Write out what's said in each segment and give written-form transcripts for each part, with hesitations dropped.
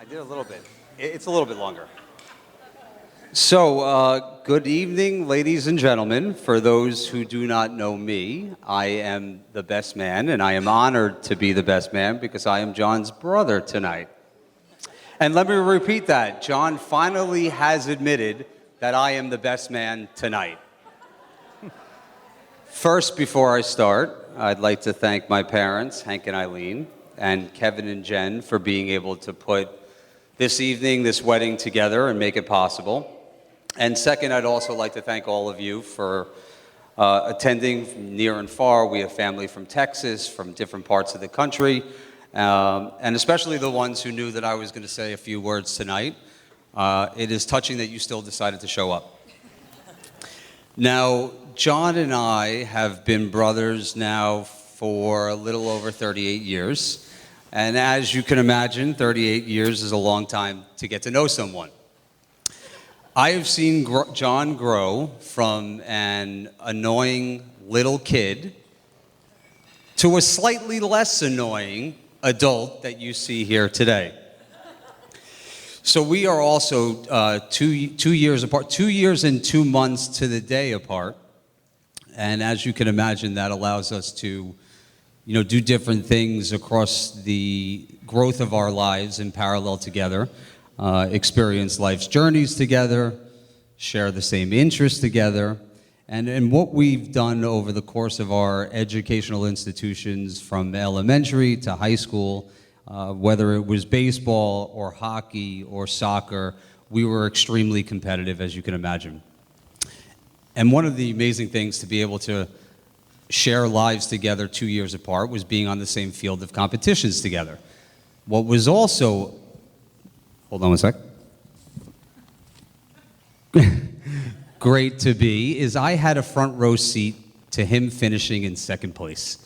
I did a little bit. It's a little bit longer. So, good evening, ladies and gentlemen. For those who do not know me, I am the best man, and I am honored to be the best man because I am John's brother tonight. And let me repeat that. John finally has admitted that I am the best man tonight. First, before I start, I'd like to thank my parents, Hank and Eileen, and Kevin and Jen for being able to put this evening, this wedding together and make it possible. And second, I'd also like to thank all of you for attending from near and far. We have family from Texas, from different parts of the country, and especially the ones who knew that I was going to say a few words tonight. It is touching that you still decided to show up. Now, John and I have been brothers now for a little over 38 years. And as you can imagine, 38 years is a long time to get to know someone. I have seen John grow from an annoying little kid to a slightly less annoying adult that you see here today. So we are also 2 years apart, 2 years and 2 months to the day apart. And as you can imagine, that allows us to, do different things across the growth of our lives in parallel together. Experience life's journeys together, share the same interests together, and what we've done over the course of our educational institutions from elementary to high school, whether it was baseball or hockey or soccer, we were extremely competitive, as you can imagine. And one of the amazing things to be able to share lives together 2 years apart was being on the same field of competitions together. What was also Hold on one sec. Great to be is I had a front row seat to him finishing in second place.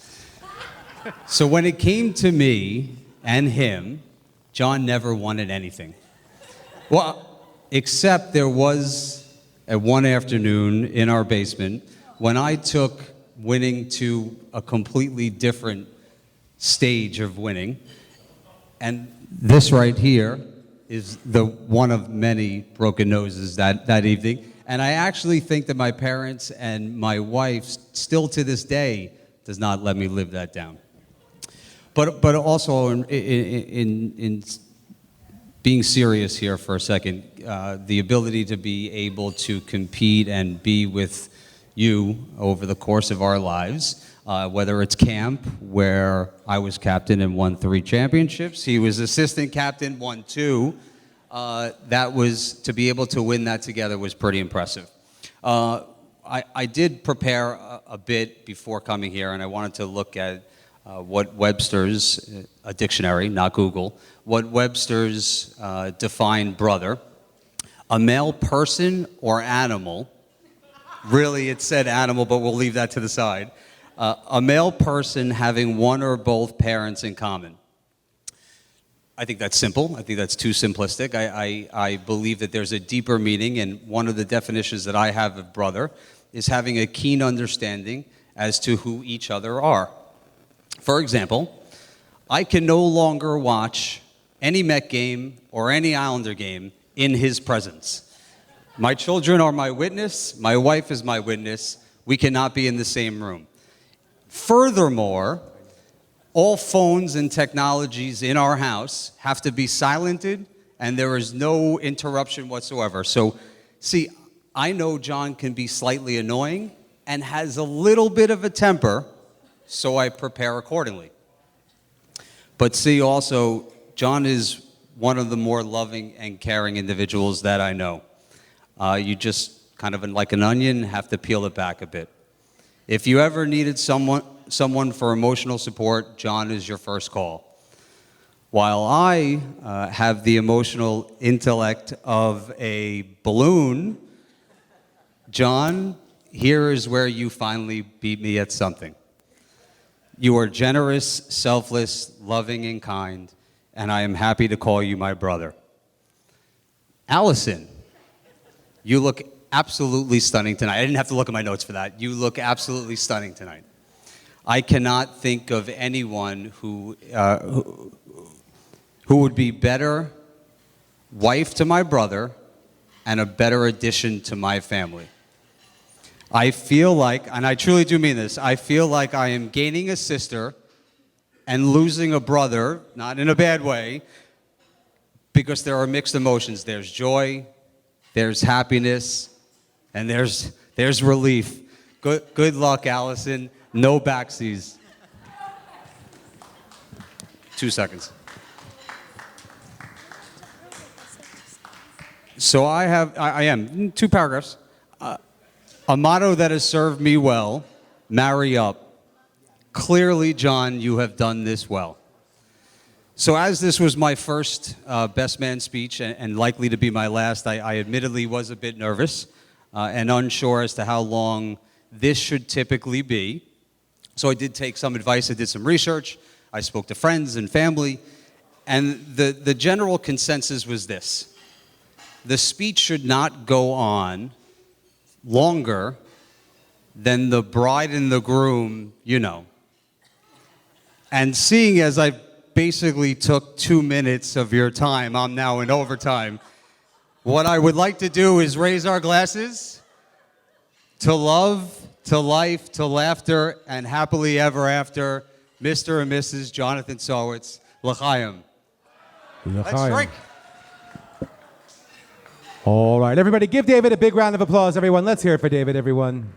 So when it came to me and him, John never wanted anything. Well, except there was one afternoon in our basement when I took winning to a completely different stage of winning. And this right here is the one of many broken noses that evening. And I actually think that my parents and my wife still to this day does not let me live that down. But also in being serious here for a second, the ability to be able to compete and be with you over the course of our lives, whether it's camp, where I was captain and won 3 championships, he was assistant captain, won 2. That was, to be able to win that together was pretty impressive. I did prepare a bit before coming here, and I wanted to look at what Webster's, a dictionary, not Google, what Webster's defined brother, a male person or animal. Really, it said animal, but we'll leave that to the side. A male person having one or both parents in common. I think that's simple. I think that's too simplistic. I believe that there's a deeper meaning, and one of the definitions that I have of brother is having a keen understanding as to who each other are. For example, I can no longer watch any Met game or any Islander game in his presence. My children are my witness. My wife is my witness. We cannot be in the same room. Furthermore, all phones and technologies in our house have to be silenced, and there is no interruption whatsoever. So, see, I know John can be slightly annoying and has a little bit of a temper, so I prepare accordingly. But see, also, John is one of the more loving and caring individuals that I know. You just kind of like an onion, have to peel it back a bit. If you ever needed someone for emotional support, John is your first call. While I have the emotional intellect of a balloon, John, here is where you finally beat me at something. You are generous, selfless, loving, and kind, and I am happy to call you my brother. Allison, you look absolutely stunning tonight. I didn't have to look at my notes for that. You look absolutely stunning tonight. I cannot think of anyone who would be better wife to my brother, and a better addition to my family. I feel like, and I truly do mean this, I feel like I am gaining a sister and losing a brother, not in a bad way, because there are mixed emotions. There's joy, there's happiness, and there's relief. Good luck, Allison. No backsies. 2 seconds. So I am 2 paragraphs. A motto that has served me well: marry up. Clearly, John, you have done this well. So as this was my first best man speech and likely to be my last, I admittedly was a bit nervous and unsure as to how long this should typically be. So I did take some advice, I did some research, I spoke to friends and family, and the general consensus was this: the speech should not go on longer than the bride and the groom, you know. And seeing as I basically took 2 minutes of your time, I'm now in overtime, what I would like to do is raise our glasses to love, to life, to laughter, and happily ever after, Mr. and Mrs. Jonathan Sowitz. L'chaim. Let's drink. All right, everybody, give David a big round of applause, everyone. Let's hear it for David, everyone.